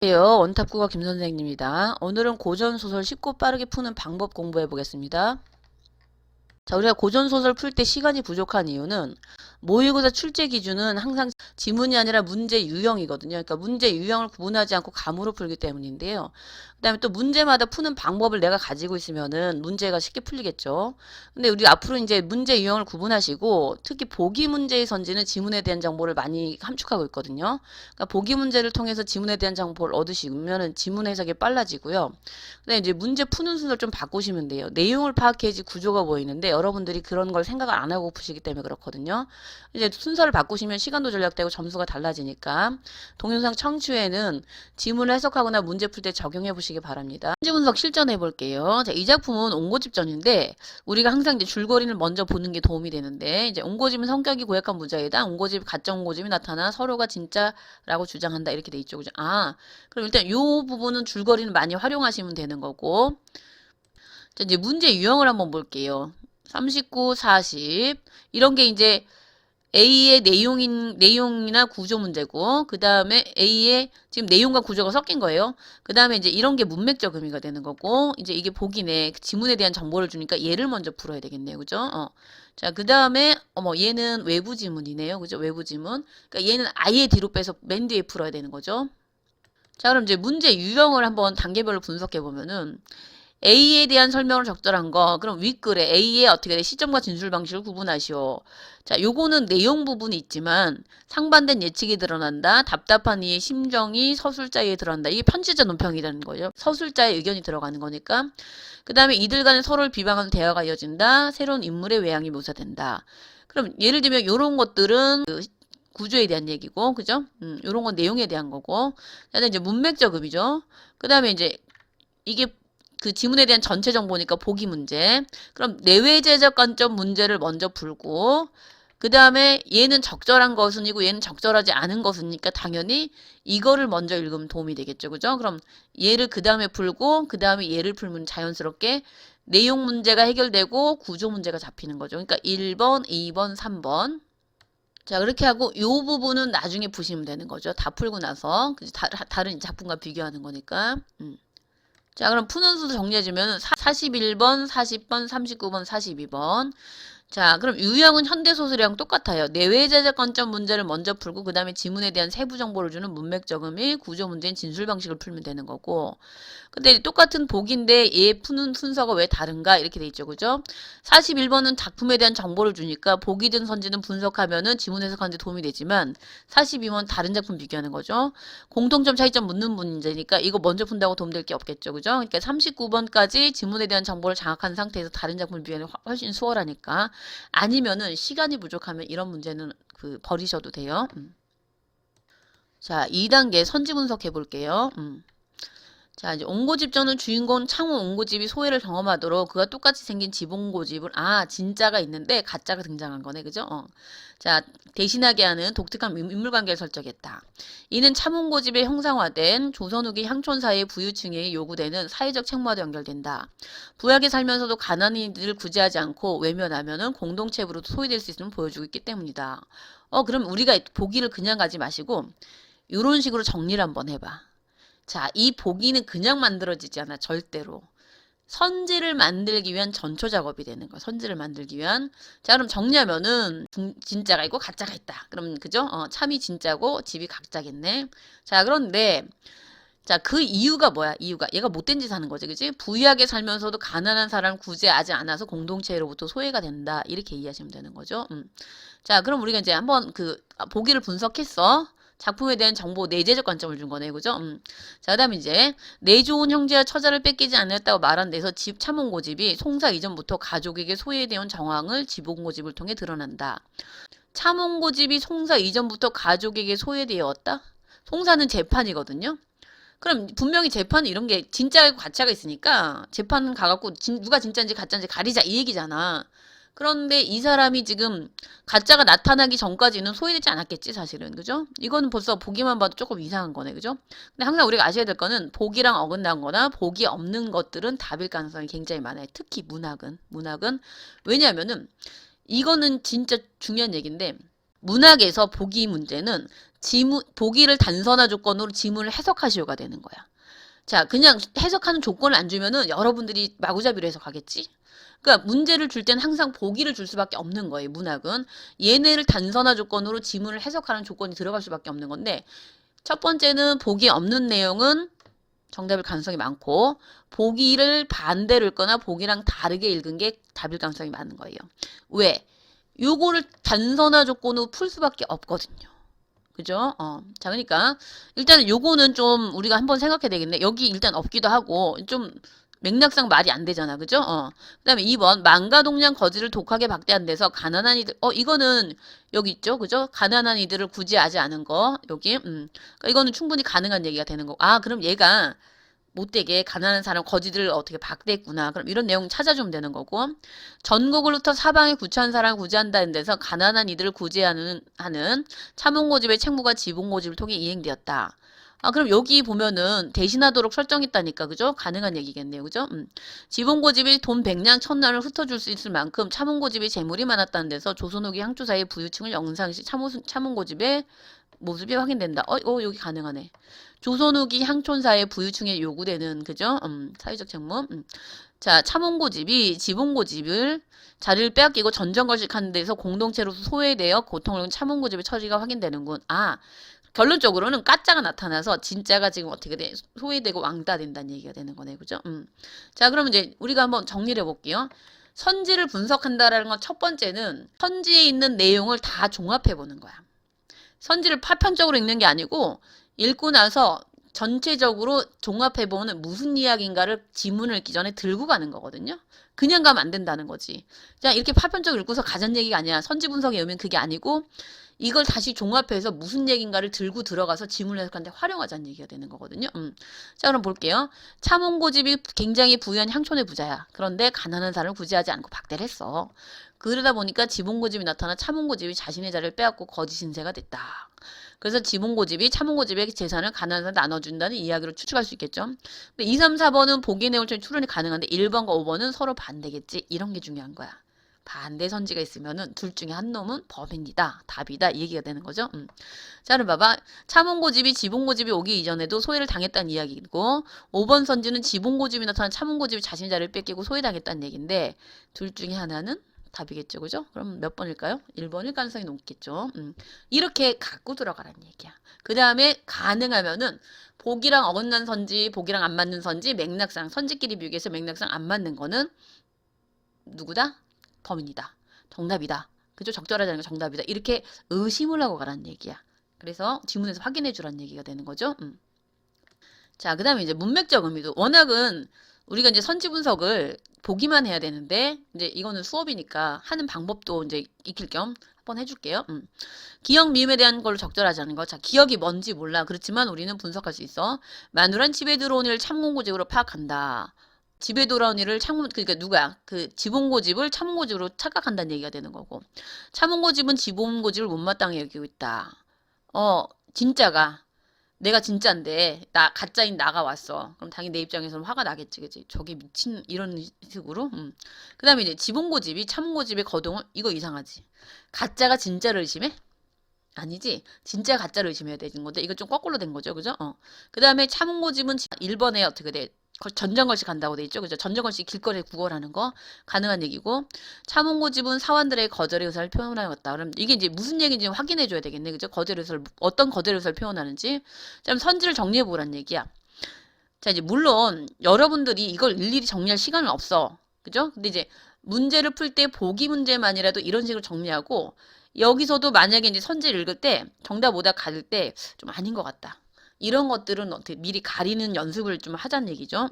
안녕하세요. 원탑국어 김선생입니다. 오늘은 고전소설 쉽고 빠르게 푸는 방법 공부해 보겠습니다. 자, 우리가 고전소설 풀 때 시간이 부족한 이유는 모의고사 출제 기준은 항상 지문이 아니라 문제 유형이거든요. 그러니까 문제 유형을 구분하지 않고 감으로 풀기 때문인데요. 그 다음에 또 문제마다 푸는 방법을 내가 가지고 있으면은 문제가 쉽게 풀리겠죠. 근데 우리 앞으로 이제 문제 유형을 구분하시고 특히 보기 문제의 선지는 지문에 대한 정보를 많이 함축하고 있거든요. 그러니까 보기 문제를 통해서 지문에 대한 정보를 얻으시면은 지문 해석이 빨라지고요. 근데 이제 문제 푸는 순서를 좀 바꾸시면 돼요. 내용을 파악해야지 구조가 보이는데 여러분들이 그런 걸 생각을 안 하고 푸시기 때문에 그렇거든요. 이제 순서를 바꾸시면 시간도 절약되고 점수가 달라지니까 동영상 청취에는 지문을 해석하거나 문제 풀 때 적용해 보시기 바랍니다. 문제 분석 실전해 볼게요. 자, 이 작품은 옹고집전인데 우리가 항상 이제 줄거리를 먼저 보는 게 도움이 되는데 이제 옹고집은 성격이 고약한 무자이다. 옹고집 가짜 옹고집이 나타나 서로가 진짜라고 주장한다 이렇게 돼 있죠. 그죠? 아, 그럼 일단 이 부분은 줄거리는 많이 활용하시면 되는 거고. 자, 이제 문제 유형을 한번 볼게요. 39, 40 이런 게 이제 A의 내용이나 구조 문제고, 그 다음에 A의 지금 내용과 구조가 섞인 거예요. 그 다음에 이제 이런 게 문맥적 의미가 되는 거고, 이제 이게 보기네. 지문에 대한 정보를 주니까 얘를 먼저 풀어야 되겠네요. 그죠? 자, 그 다음에, 얘는 외부 지문이네요. 그죠? 외부 지문. 그러니까 얘는 아예 뒤로 빼서 맨 뒤에 풀어야 되는 거죠. 자, 그럼 이제 문제 유형을 한번 단계별로 분석해 보면은, A에 대한 설명을 적절한 거. 그럼 윗글에 A의 어떻게 돼? 시점과 진술 방식을 구분하시오. 자, 요거는 내용 부분이 있지만 상반된 예측이 드러난다. 답답한 이의 심정이 서술자에 드러난다. 이게 편지자 논평이라는 거죠. 서술자의 의견이 들어가는 거니까. 그 다음에 이들 간에 서로를 비방하는 대화가 이어진다. 새로운 인물의 외양이 묘사된다. 그럼 예를 들면 요런 것들은 그 구조에 대한 얘기고, 그죠? 요런 건 내용에 대한 거고. 그다음에 이제 문맥적 의미죠. 그 다음에 이제 이게 그 지문에 대한 전체 정보니까 보기 문제. 그럼 내외제적 관점 문제를 먼저 풀고 그 다음에 얘는 적절한 것은이고 얘는 적절하지 않은 것이니까 당연히 이거를 먼저 읽으면 도움이 되겠죠. 그죠? 그럼 얘를 그 다음에 풀고 그 다음에 얘를 풀면 자연스럽게 내용 문제가 해결되고 구조 문제가 잡히는 거죠. 그러니까 1번, 2번, 3번. 자, 그렇게 하고 이 부분은 나중에 푸시면 되는 거죠. 다 풀고 나서. 다른 작품과 비교하는 거니까. 자, 그럼 푸는 수도 정리해주면 41번, 40번, 39번, 42번. 자, 그럼 유형은 현대소설이랑 똑같아요. 내외제적 관점 문제를 먼저 풀고 그 다음에 지문에 대한 세부 정보를 주는 문맥적 의미, 구조 문제인 진술 방식을 풀면 되는 거고. 근데 똑같은 복인데 얘 푸는 순서가 왜 다른가 이렇게 돼 있죠. 그죠? 41번은 작품에 대한 정보를 주니까 복이든 선지든 분석하면은 지문 해석하는 데 도움이 되지만 42번은 다른 작품 비교하는 거죠. 공통점 차이점 묻는 문제니까 이거 먼저 푼다고 도움될 게 없겠죠. 그죠? 그러니까 39번까지 지문에 대한 정보를 장악한 상태에서 다른 작품을 비교하는 게 훨씬 수월하니까. 아니면은 시간이 부족하면 이런 문제는 버리셔도 돼요. 자, 2단계 선지 분석해 볼게요. 자, 이제 옹고집전은 주인공 창호 옹고집이 소해를 경험하도록 그가 똑같이 생긴 지봉고집을 진짜가 있는데 가짜가 등장한 거네. 그죠? 자, 대신하게 하는 독특한 인물관계를 설정했다. 이는 참옹고집에 형상화된 조선 후기 향촌사회 부유층에 요구되는 사회적 책무와도 연결된다. 부하게 살면서도 가난이들을 구제하지 않고 외면하면은 공동체부로 소외될 수 있음을 보여주고 있기 때문이다. 그럼 우리가 보기를 그냥 가지 마시고 이런 식으로 정리를 한번 해봐. 자, 이 보기는 그냥 만들어지지 않아, 절대로. 선지를 만들기 위한 전초 작업이 되는 거야. 선지를 만들기 위한. 자, 그럼 정리하면은 진짜가 있고 가짜가 있다. 그럼 그죠? 참이 진짜고 집이 가짜겠네. 자, 그런데 자, 그 이유가 뭐야? 이유가 얘가 못된 짓 하는 거지. 그지? 부유하게 살면서도 가난한 사람 구제하지 않아서 공동체로부터 소외가 된다. 이렇게 이해하시면 되는 거죠. 자, 그럼 우리가 이제 한번 보기를 분석했어. 작품에 대한 정보 내재적 관점을 준 거네. 그죠? 자, 그 다음에 이제 내 좋은 형제와 처자를 뺏기지 않았다고 말한 데서 집 참홍고집이 송사 이전부터 가족에게 소외되어 온 정황을 지봉고집을 통해 드러난다. 참홍고집이 송사 이전부터 가족에게 소외되었다? 송사는 재판이거든요. 그럼 분명히 재판은 이런 게 진짜고 가짜가 있으니까 재판 가갖고 누가 진짜인지 가짜인지 가리자 이 얘기잖아. 그런데 이 사람이 지금 가짜가 나타나기 전까지는 소외되지 않았겠지 사실은. 그죠? 이거는 벌써 보기만 봐도 조금 이상한 거네. 그죠? 근데 항상 우리가 아셔야 될 거는 복이랑 어긋난 거나 복이 없는 것들은 답일 가능성이 굉장히 많아요. 특히 문학은 왜냐하면은 이거는 진짜 중요한 얘기인데 문학에서 보기 문제는 보기를 단선화 조건으로 지문을 해석하시오가 되는 거야. 자, 그냥 해석하는 조건을 안 주면은 여러분들이 마구잡이로 해석하겠지? 그러니까 문제를 줄 때는 항상 보기를 줄 수밖에 없는 거예요, 문학은. 얘네를 단선화 조건으로 지문을 해석하는 조건이 들어갈 수밖에 없는 건데, 첫 번째는 보기 없는 내용은 정답일 가능성이 많고, 보기를 반대로 읽거나 보기랑 다르게 읽은 게 답일 가능성이 많은 거예요. 왜? 요거를 단선화 조건으로 풀 수밖에 없거든요. 그죠? 자, 그러니까 일단 요거는 좀 우리가 한번 생각해야 되겠네. 여기 일단 없기도 하고 좀 맥락상 말이 안 되잖아. 그죠? 그다음에 2번 망가동량 거지를 독하게 박대한 데서 가난한 이들 이거는 여기 있죠. 그죠? 가난한 이들을 구제하지 않은 거 여기 그러니까 이거는 충분히 가능한 얘기가 되는 거고. 아, 그럼 얘가 못되게 가난한 사람 거지들을 어떻게 박대했구나. 그럼 이런 내용 찾아주면 되는 거고. 전국을 흩어 사방에 구차한 사람을 구제한다는 데서 가난한 이들을 구제하는 참홍고집의 책무가 지붕고집을 통해 이행되었다. 아, 그럼 여기 보면은 대신하도록 설정했다니까. 그죠? 가능한 얘기겠네요. 그죠? 지붕고집이 돈 100냥 1000냥을 흩어줄 수 있을 만큼 참홍고집이 재물이 많았다는 데서 조선 후기 향초사의 부유층을 영상시 참홍고집의 모습이 확인된다. 여기 가능하네. 조선 후기 향촌사의 부유층에 요구되는 그죠? 사회적 책무. 자, 참홍고집이 지붕고집을 자리를 빼앗기고 전전걸식하는 데서 공동체로서 소외되어 고통을 겪은 참홍고집의 처리가 확인되는군. 아, 결론적으로는 가짜가 나타나서 진짜가 지금 어떻게 돼? 소외되고 왕따된다는 얘기가 되는 거네. 그죠? 자, 그러면 이제 우리가 한번 정리를 해볼게요. 선지를 분석한다라는 건 첫 번째는 선지에 있는 내용을 다 종합해 보는 거야. 선지를 파편적으로 읽는 게 아니고 읽고 나서 전체적으로 종합해보면 무슨 이야기인가를 지문을 읽기 전에 들고 가는 거거든요. 그냥 가면 안 된다는 거지. 그냥 이렇게 파편적으로 읽고서 가자는 얘기가 아니야. 선지 분석의 의미는 그게 아니고 이걸 다시 종합해서 무슨 얘기인가를 들고 들어가서 지문을 해석하는데 활용하자는 얘기가 되는 거거든요. 자, 그럼 볼게요. 참홍고집이 굉장히 부유한 향촌의 부자야. 그런데 가난한 사람을 구제하지 않고 박대를 했어. 그러다 보니까 지붕고집이 나타나 참홍고집이 자신의 자리를 빼앗고 거짓 신세가 됐다. 그래서 지붕고집이 참홍고집의 재산을 가난한 사람한테 나눠준다는 이야기로 추측할 수 있겠죠. 근데 2, 3, 4번은 보기 내용을 통해 추론이 가능한데 1번과 5번은 서로 반대겠지. 이런 게 중요한 거야. 반대 선지가 있으면은 둘 중에 한 놈은 범인이다. 답이다. 이 얘기가 되는 거죠. 자, 그럼 봐봐. 참홍고집이 지붕고집이 오기 이전에도 소외를 당했다는 이야기고 5번 선지는 지붕고집이 나타난 참홍고집이 자신의 자리를 뺏기고 소외당했다는 얘기인데 둘 중에 하나는 답이겠죠. 그죠? 그럼 몇 번일까요? 1번일 가능성이 높겠죠. 이렇게 갖고 들어가라는 얘기야. 그 다음에 가능하면은 보기랑 어긋난 선지, 보기랑 안 맞는 선지, 맥락상, 선지끼리 비교해서 맥락상 안 맞는 거는 누구다? 범인이다. 정답이다. 그죠? 적절하지 않은 거 정답이다. 이렇게 의심을 하고 가라는 얘기야. 그래서 지문에서 확인해 주라는 얘기가 되는 거죠. 자, 그 다음에 이제 문맥적 의미도 워낙은 우리가 이제 선지 분석을 보기만 해야 되는데 이제 이거는 수업이니까 하는 방법도 이제 익힐 겸 한번 해줄게요. 기억 미음에 대한 걸로 적절하지 않은 거. 자, 기억이 뭔지 몰라. 그렇지만 우리는 분석할 수 있어. 마누란 집에 들어온 이를 참공고집으로 파악한다. 집에 돌아온 이를 그러니까 누구야? 그 지봉고집을 참고집으로 착각한다는 얘기가 되는 거고. 참고집은 지봉고집을 못마땅히 여기고 있다. 진짜가 내가 진짜인데 가짜인 나가 왔어. 그럼 당연히 내 입장에서는 화가 나겠지, 그치? 저게 미친 이런 식으로. 그 다음에 이제 지봉고집이 참고집의 거동을 이거 이상하지. 가짜가 진짜를 의심해? 아니지. 진짜 가짜를 의심해야 되는 건데 이거 좀 거꾸로 된 거죠, 그죠? 그 다음에 참고집은 1번에 어떻게 돼? 전전걸식 간다고 돼 있죠. 그죠? 전전걸식 길거리에 구걸하는 거 가능한 얘기고 참홍고집은 사원들의 거절의 의사를 표현하였다. 그럼 이게 이제 무슨 얘기인지 확인해 줘야 되겠네. 그죠? 거절의 의사를 어떤 거절의 의사를 표현하는지. 자, 그럼 선지를 정리해 보라는 얘기야. 자, 이제 물론 여러분들이 이걸 일일이 정리할 시간은 없어. 그죠? 근데 이제 문제를 풀 때 보기 문제만이라도 이런 식으로 정리하고 여기서도 만약에 이제 선지를 읽을 때 정답 오답 가릴 때 좀 아닌 것 같다. 이런 것들은 어떻게 미리 가리는 연습을 좀 하자는 얘기죠.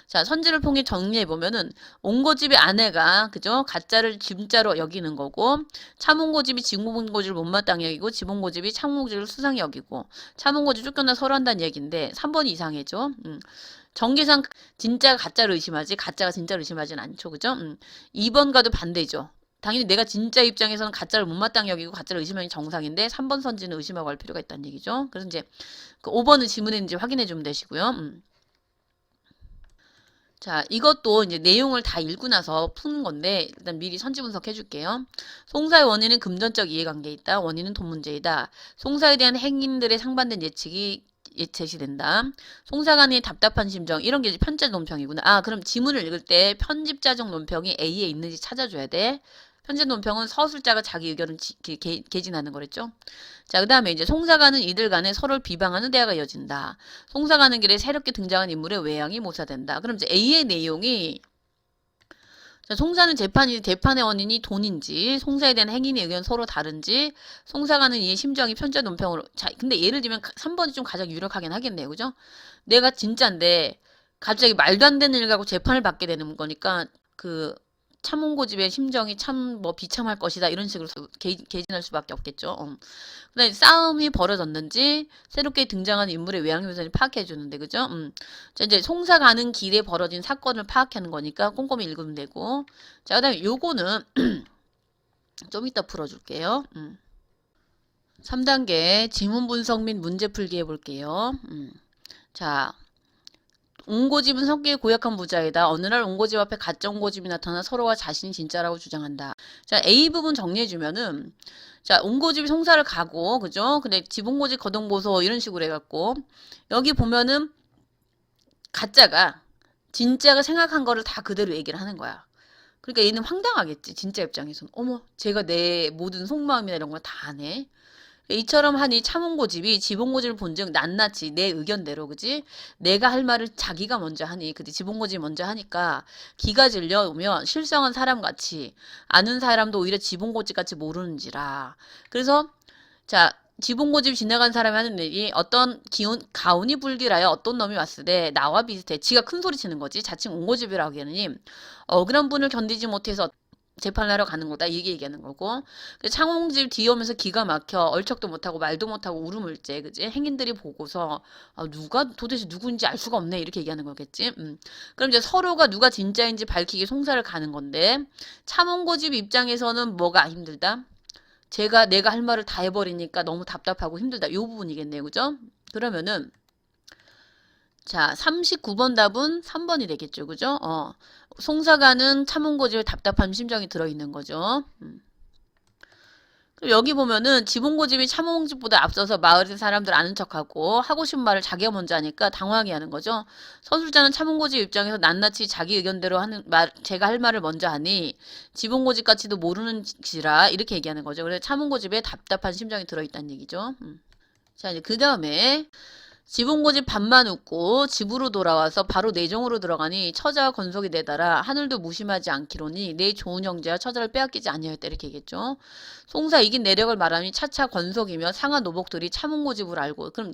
자, 선지를 통해 정리해 보면은 옹고집의 아내가 그죠? 가짜를 진짜로 여기는 거고 참옹고집이 지봉고집을 못마땅히 여기고 지봉고집이 참옹고집을 수상히 여기고 참옹고집 쫓겨나 서로 한다는 얘기인데 3번이 이상해죠. 전개상 진짜가 가짜를 의심하지 가짜가 진짜를 의심하지는 않죠. 그죠? 2번과도 반대죠. 당연히 내가 진짜 입장에서는 가짜를 못마땅히 여기고 가짜를 의심하는 게 정상인데 3번 선지는 의심하고 할 필요가 있다는 얘기죠. 그래서 이제 그 5번은 지문에 이제 확인해 주면 되시고요. 자, 이것도 이제 내용을 다 읽고 나서 푸는 건데, 일단 미리 선지 분석해 줄게요. 송사의 원인은 금전적 이해관계에 있다. 원인은 돈 문제이다. 송사에 대한 행인들의 상반된 예측이 제시된다. 송사 간의 답답한 심정, 이런 게 편집 논평이구나. 아, 그럼 지문을 읽을 때 편집자적 논평이 A에 있는지 찾아줘야 돼. 편집 논평은 서술자가 자기 의견을 개진하는 거랬죠. 자, 그 다음에 이제 송사가는 이들 간에 서로를 비방하는 대화가 이어진다. 송사가는 길에 새롭게 등장한 인물의 외양이 묘사된다. 그럼 이제 A의 내용이, 자, 송사는 재판의 원인이 돈인지, 송사에 대한 행인의 의견 서로 다른지, 송사가는 이의 심정이 편자 논평으로. 자, 근데 예를 들면 3번이 좀 가장 유력하긴 하겠네요. 그죠? 내가 진짜인데 갑자기 말도 안 되는 일 갖고 재판을 받게 되는 거니까 그 참홍고집의 심정이 참 뭐 비참할 것이다, 이런 식으로 개진할 수밖에 없겠죠. 그다음에 싸움이 벌어졌는지 새롭게 등장한 인물의 외양 묘사를 파악해 주는데, 그죠? 자, 이제 송사 가는 길에 벌어진 사건을 파악하는 거니까 꼼꼼히 읽으면 되고. 자, 그다음에 요거는 좀 이따 풀어줄게요. 3단계 지문 분석 및 문제 풀기 해볼게요. 자, 옹고집은 성격이 고약한 부자이다. 어느 날 옹고집 앞에 가짜 옹고집이 나타나 서로가 자신이 진짜라고 주장한다. 자, A 부분 정리해주면은, 자, 옹고집이 송사를 가고, 그죠? 근데 지붕고집 거동보소 이런 식으로 해갖고, 여기 보면은 가짜가 진짜가 생각한 거를 다 그대로 얘기를 하는 거야. 그러니까 얘는 황당하겠지, 진짜 입장에서는. 어머, 제가 내 모든 속마음이나 이런 걸 다 아네. 이처럼 하니 참홍고집이 지붕고집을 본즉 낱낱이 내 의견대로, 그지? 내가 할 말을 자기가 먼저 하니, 그지? 지붕고집이 먼저 하니까 기가 질려오면 실성한 사람같이, 아는 사람도 오히려 지붕고집같이 모르는지라. 그래서 자, 지붕고집 지나간 사람이 하는 얘기, 어떤 가온이 불길하여 어떤 놈이 왔을 때 나와 비슷해. 지가 큰 소리 치는 거지. 자칭 옹고집이라고 하기에는 억울한 분을 견디지 못해서 재판하러 가는 거다, 이게 얘기하는 거고. 창홍집 뒤에 오면서 기가 막혀 얼척도 못하고 말도 못하고 울음을째, 그지? 행인들이 보고서 누가 도대체 누구인지 알 수가 없네, 이렇게 얘기하는 거겠지. 그럼 이제 서로가 누가 진짜인지 밝히기 송사를 가는 건데, 참홍고집 입장에서는 뭐가 힘들다? 내가 할 말을 다 해버리니까 너무 답답하고 힘들다, 요 부분이겠네요. 그죠? 그러면은 자, 39번 답은 3번이 되겠죠. 그죠? 송사가는 참홍고집에 답답한 심정이 들어있는 거죠. 여기 보면은 지붕고집이 참홍집보다 앞서서 마을의 사람들 아는 척하고 하고 싶은 말을 자기가 먼저 하니까 당황하게 하는 거죠. 서술자는 참홍고집 입장에서 낱낱이 자기 의견대로 하는 말, 제가 할 말을 먼저 하니 지붕고집같이도 모르는지라, 이렇게 얘기하는 거죠. 그래서 참홍고집에 답답한 심정이 들어있다는 얘기죠. 자, 이제 그 다음에 지붕고집 밥만 웃고 집으로 돌아와서 바로 내정으로 들어가니 처자와 건속이 내달아 하늘도 무심하지 않기로니 내 좋은 형제와 처자를 빼앗기지 아니하였다, 이렇게 얘기했죠. 송사 이긴 내력을 말하니 차차 건속이며 상하 노복들이 참홍고집을 알고, 그럼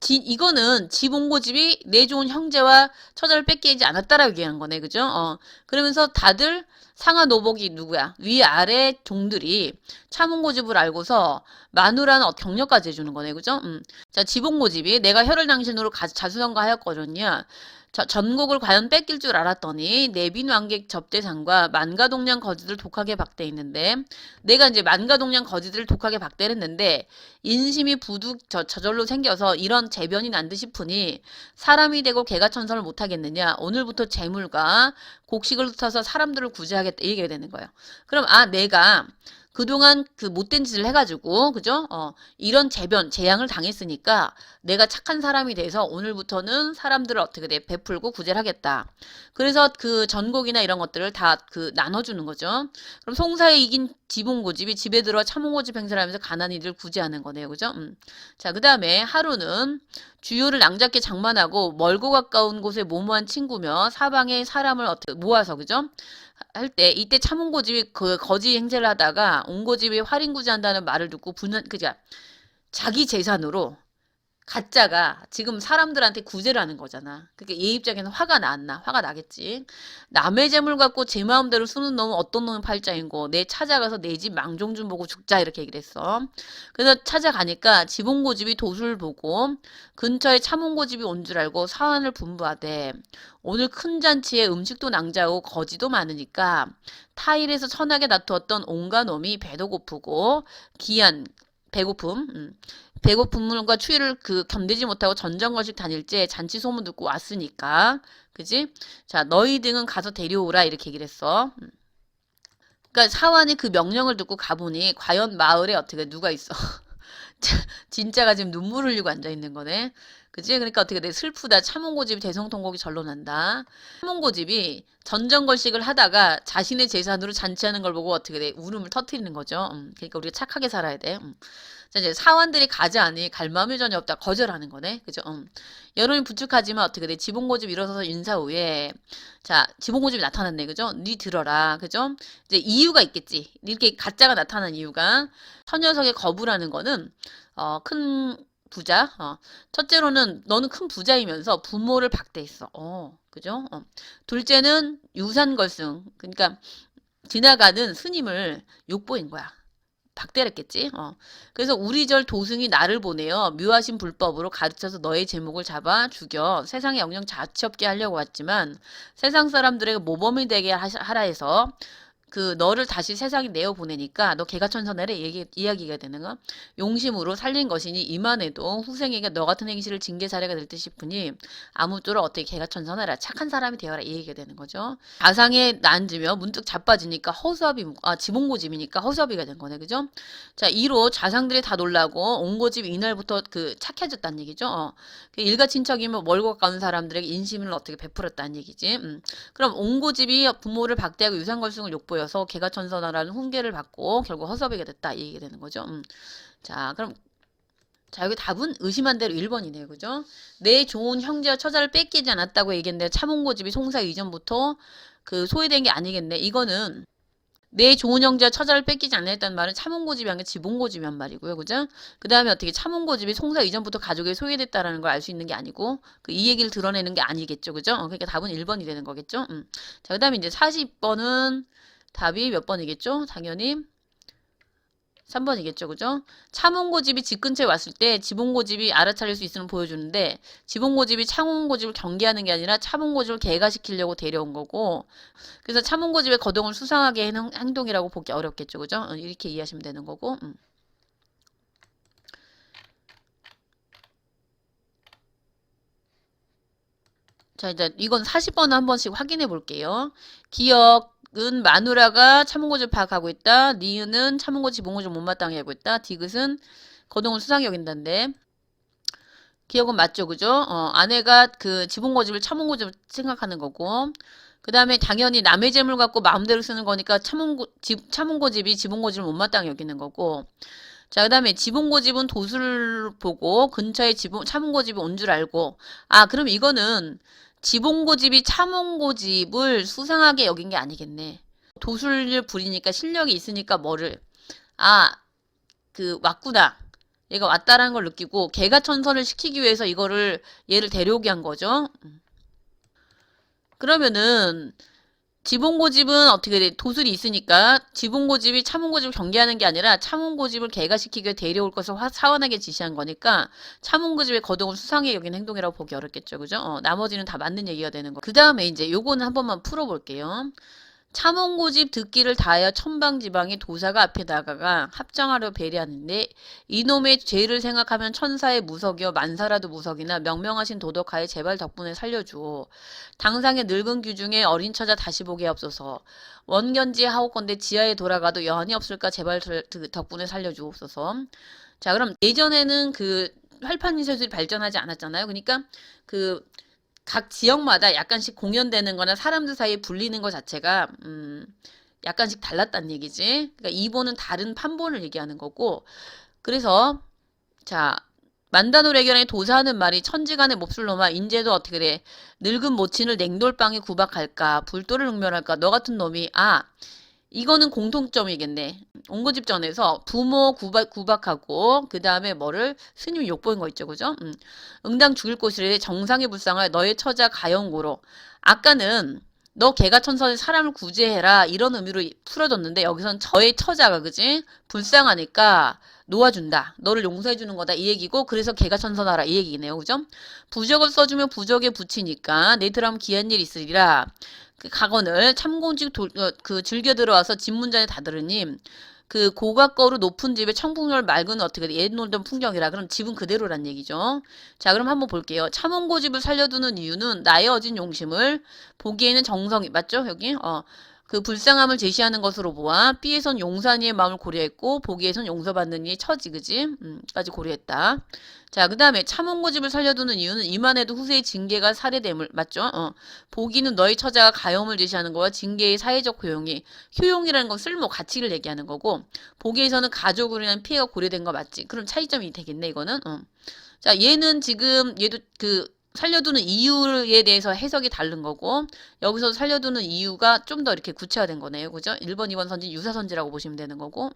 이거는 지붕고집이 내 좋은 형제와 처자를 뺏기지 않았다라고 얘기한 거네, 그죠? 그러면서 다들 상하 노복이 누구야? 위아래 종들이 참홍고집을 알고서 마누라는 격려까지 해주는 거네, 그죠? 자, 지붕고집이 내가 혈을 당신으로 자수성가하였거든요. 전국을 과연 뺏길 줄 알았더니 내빈 왕객 접대상과 만가동량 거지들 독하게 박대했는데, 내가 이제 만가동량 거지들을 독하게 박대를 했는데 인심이 부득 저절로 생겨서 이런 재변이 난 듯 싶으니 사람이 되고 개가천선을 못하겠느냐. 오늘부터 재물과 곡식을 흩어서 사람들을 구제하겠다, 이게 되는 거예요. 그럼 내가 그동안 그 못된 짓을 해가지고, 그죠? 이런 재앙을 당했으니까 내가 착한 사람이 돼서 오늘부터는 사람들을 어떻게 베풀고 구제를 하겠다. 그래서 그 전곡이나 이런 것들을 다 나눠주는 거죠. 그럼 송사에 이긴 지붕고집이 집에 들어 참홍고집 행세를 하면서 가난이들 구제하는 거네요. 그죠? 자, 그 다음에 하루는 주요를 낭잡게 장만하고 멀고 가까운 곳에 모모한 친구며 사방에 사람을 어떻게 모아서, 그죠? 할 때 이때 참홍고집이 그 거지 행세를 하다가 옹고집이 활인구제한다는 말을 듣고 그죠? 자기 재산으로 가짜가 지금 사람들한테 구제를 하는 거잖아. 그러니까 얘 입장에는 화가 나겠지. 남의 재물 갖고 제 마음대로 쓰는 놈은 어떤 놈의 팔자인고, 내 찾아가서 내 집 망종 좀 보고 죽자, 이렇게 얘기를 했어. 그래서 찾아가니까 지붕고집이 도수를 보고 근처에 참홍고집이 온 줄 알고 사환을 분부하되, 오늘 큰 잔치에 음식도 낭자하고 거지도 많으니까 타일에서 천하게 다투었던 온갖 놈이 배도 고프고 기한 배고픔. 배고픔과 추위를 견디지 못하고 전전거식 다닐째 잔치 소문 듣고 왔으니까. 그지? 자, 너희 등은 가서 데려오라. 이렇게 얘기를 했어. 그러니까 사환이 그 명령을 듣고 가보니 과연 마을에 어떻게 누가 있어. 진짜가 지금 눈물 흘리고 앉아있는 거네. 그치? 그러니까 어떻게 돼? 슬프다. 차문고집이 대성통곡이 절로 난다. 차문고집이 전전걸식을 하다가 자신의 재산으로 잔치하는 걸 보고 어떻게 돼? 울음을 터뜨리는 거죠. 그러니까 우리가 착하게 살아야 돼. 자, 이제 사환들이 가자니 갈 마음이 전혀 없다. 거절하는 거네. 그죠? 여론이 부축하지만 어떻게 돼? 지봉고집 일어서서 인사 후에 자, 지봉고집이 나타났네. 그죠? 니 들어라. 그죠? 이제 이유가 있겠지. 이렇게 가짜가 나타난 이유가 서녀석의 거부라는 거는 큰 부자. 첫째로는 너는 큰 부자이면서 부모를 박대했어. 그죠? 둘째는 유산걸승. 그러니까 지나가는 스님을 욕보인 거야. 박대했겠지. 그래서 우리절 도승이 나를 보내어 묘하신 불법으로 가르쳐서 너의 제목을 잡아 죽여 세상에 영영 자취 없게 하려고 왔지만 세상 사람들에게 모범이 되게 하라 해서 너를 다시 세상에 내어 보내니까 너 개가천선해라 이야기가 되는 거. 용심으로 살린 것이니 이만해도 후생에게 너 같은 행실을 징계 사례가 될 듯 싶으니 아무쪼록 어떻게 개가천선해라 착한 사람이 되어라 이 얘기가 되는 거죠. 가상에 앉으며 문득 자빠지니까 지봉고집이니까 허수아비가 된 거네. 그죠? 자, 이로 자상들이 다 놀라고 온고집이 이날부터 착해졌다는 얘기죠. 일가 친척이면 멀고 가까운 사람들에게 인심을 어떻게 베풀었다는 얘기지. 그럼 온고집이 부모를 박대하고 유산걸승을 욕보여 서 개가천선하라는 훈계를 받고 결국 허수아비가 됐다 이 얘기가 되는 거죠. 자, 그럼 자, 여기 답은 의심한 대로 1번이네요. 그죠? 내 좋은 형제와 처자를 뺏기지 않았다고 얘기했는데 차문고집이 송사 이전부터 소외된 게 아니겠네. 이거는 내 좋은 형제와 처자를 뺏기지 않았다는 말은 차문고집이 아니라 지봉고집이 한 말이고요. 그죠? 그 다음에 어떻게 차문고집이 송사 이전부터 가족에 소외됐다라는 걸 알 수 있는 게 아니고 이 얘기를 드러내는 게 아니겠죠. 그죠? 그러니까 답은 1번이 되는 거겠죠. 자, 그 다음에 이제 40번은 답이 몇 번이겠죠? 당연히 3번이겠죠. 그죠? 차문고집이 집 근처에 왔을 때 지봉고집이 알아차릴 수 있음을 보여주는데 지봉고집이 차문고집을 경계하는 게 아니라 차문고집을 개가시키려고 데려온 거고 그래서 차문고집의 거동을 수상하게 하는 행동이라고 보기 어렵겠죠. 그죠? 이렇게 이해하시면 되는 거고 자, 이제 이건 40번 한 번씩 확인해 볼게요. 기억은 마누라가 차문고집을 파악하고 있다. 니은은 차문고집, 지봉고집을 못마땅해 하고 있다. 디귿은 거동을 수상히 여긴다는데 기억은 맞죠. 그죠? 아내가 지봉고집을 차문고집을 생각하는 거고 그 다음에 당연히 남의 재물 갖고 마음대로 쓰는 거니까 차문고집이 지봉고집을 못마땅해 여기는 거고 자, 그 다음에 지봉고집은 도수를 보고 근처에 차문고집이 온 줄 알고 그럼 이거는 지봉고집이 차문고집을 수상하게 여긴 게 아니겠네. 도술을 부리니까 실력이 있으니까 왔구나. 얘가 왔다라는 걸 느끼고 개가천선을 시키기 위해서 얘를 데려오게 한 거죠. 그러면은 지봉고집은 어떻게 돼? 도술이 있으니까 지봉고집이 차문고집을 경계하는 게 아니라 차문고집을 개가시키기 위해 데려올 것을 사원에게 지시한 거니까 차문고집의 거동을 수상히 여긴 행동이라고 보기 어렵겠죠. 그죠? 나머지는 다 맞는 얘기가 되는 거. 그 다음에 이제 요거는 한 번만 풀어볼게요. 차문고집 듣기를 다하여 천방지방의 도사가 앞에 나가가 합정하려 배려하는데 이놈의 죄를 생각하면 천사의 무석이요 만사라도 무석이나 명명하신 도덕하에 제발 덕분에 살려주오. 당상의 늙은 규중에 어린 처자 다시 보게 없소서. 원견지 하옵건대 지하에 돌아가도 여한이 없을까 제발 덕분에 살려주옵소서. 자, 그럼 예전에는 활판인쇄술이 발전하지 않았잖아요. 그러니까 각 지역마다 약간씩 공연되는 거나 사람들 사이에 불리는 것 자체가 약간씩 달랐다는 얘기지. 그러니까 이본은 다른 판본을 얘기하는 거고 그래서 자 만다노래견의 도사하는 말이 천지간의 몹쓸 놈아 인제도 어떻게 돼 늙은 모친을 냉돌방에 구박할까 불도를 능멸할까 너 같은 놈이 이거는 공통점이겠네. 온고집전에서 부모 구박하고 그 다음에 스님 욕보인 거 있죠. 그죠? 응당 죽일 곳이래 정상의 불상을 너의 처자 가영고로 아까는 너 개가천선에 사람을 구제해라 이런 의미로 풀어줬는데 여기선 저의 처자가 그지? 불쌍하니까 놓아준다. 너를 용서해주는 거다 이 얘기고 그래서 개가천선하라 이 얘기네요. 그죠? 부적을 써주면 부적에 붙이니까 네트라면 기한 일 있으리라. 각언을 참고직 즐겨 들어와서 집문전에 다들으니 그 고가거루 높은 집에 청풍열 맑은 어떻게 돼? 옛 놀던 풍경이라. 그럼 집은 그대로란 얘기죠. 자, 그럼 한번 볼게요. 참원고집을 살려두는 이유는 나의 어진 용심을 보기에는 정성이 맞죠? 여기 그 불쌍함을 제시하는 것으로 보아 B에선 용산이의 마음을 고려했고 보기에선 용서받는 이의 처지 그지? 까지 고려했다. 자, 그 다음에 참원고집을 살려두는 이유는 이만해도 후세의 징계가 살해됨을 맞죠? 보기는 너희 처자가 가염을 제시하는 거와 징계의 사회적 효용이라는 건 쓸모 가치를 얘기하는 거고 보기에서는 가족으로 인한 피해가 고려된 거 맞지? 그럼 차이점이 되겠네 이거는. 자, 얘는 지금 얘도 그 살려두는 이유에 대해서 해석이 다른 거고 여기서 살려두는 이유가 좀 더 이렇게 구체화된 거네요. 그죠? 1번, 2번 선지 유사선지라고 보시면 되는 거고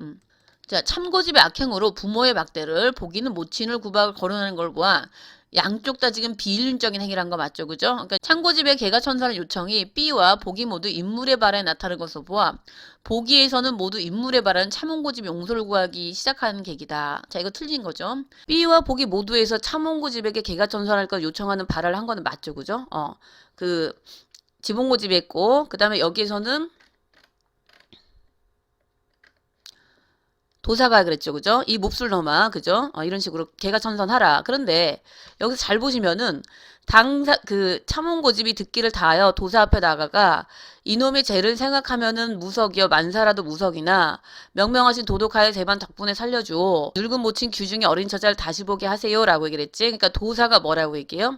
자, 참고집의 악행으로 부모의 막대를 보기는 모친을 구박을 거론하는 걸 보아 양쪽 다 지금 비윤적인 행위란 거 맞죠? 그죠? 그러니까 참고집의 개가천선의 요청이 B와 보기 모두 인물의 발에 나타나는 것으로 보아 보기에서는 모두 인물의 발은 참원고집 용서를 구하기 시작하는 계기다. 자, 이거 틀린 거죠. B와 보기 모두에서 참원고집에게 개가천선할 걸 요청하는 발언을 한 거는 맞죠? 그죠? 그 지봉고집에 있고 그 다음에 여기에서는 도사가 그랬죠. 그죠? 이 몹쓸 놈아. 그죠? 이런 식으로 개가천선하라. 그런데 여기서 잘 보시면은 그 참원고집이 듣기를 다하여 도사 앞에 나가가 이놈의 죄를 생각하면은 무석이여 만사라도 무석이나 명명하신 도독하여 제반 덕분에 살려줘. 늙은 모친 규중의 어린 처자를 다시 보게 하세요. 라고 얘기를 했지. 그러니까 도사가 뭐라고 얘기해요?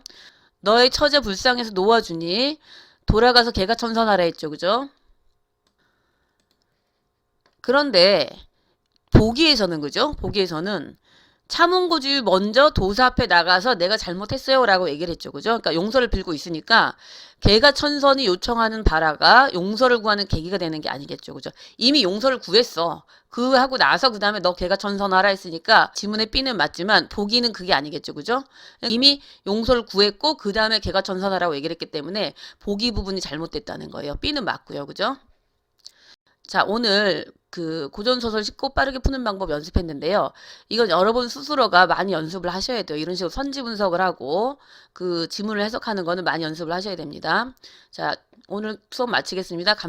너의 처자 불쌍해서 놓아주니 돌아가서 개가천선하라 했죠. 그죠? 그런데 보기에서는 그죠? 보기에서는 참원고집이 먼저 도사 앞에 나가서 내가 잘못했어요 라고 얘기를 했죠. 그죠? 그러니까 용서를 빌고 있으니까 개가천선이 요청하는 바라가 용서를 구하는 계기가 되는 게 아니겠죠. 그죠? 이미 용서를 구했어. 그 하고 나서 그 다음에 너 개가천선하라 했으니까 지문의 B는 맞지만 보기는 그게 아니겠죠. 그죠? 이미 용서를 구했고 그 다음에 개가천선하라고 얘기를 했기 때문에 보기 부분이 잘못됐다는 거예요. B는 맞고요. 그죠? 자, 오늘 그 고전소설 쉽고 빠르게 푸는 방법 연습했는데요. 이건 여러분 스스로가 많이 연습을 하셔야 돼요. 이런 식으로 선지 분석을 하고 그 지문을 해석하는 거는 많이 연습을 하셔야 됩니다. 자, 오늘 수업 마치겠습니다.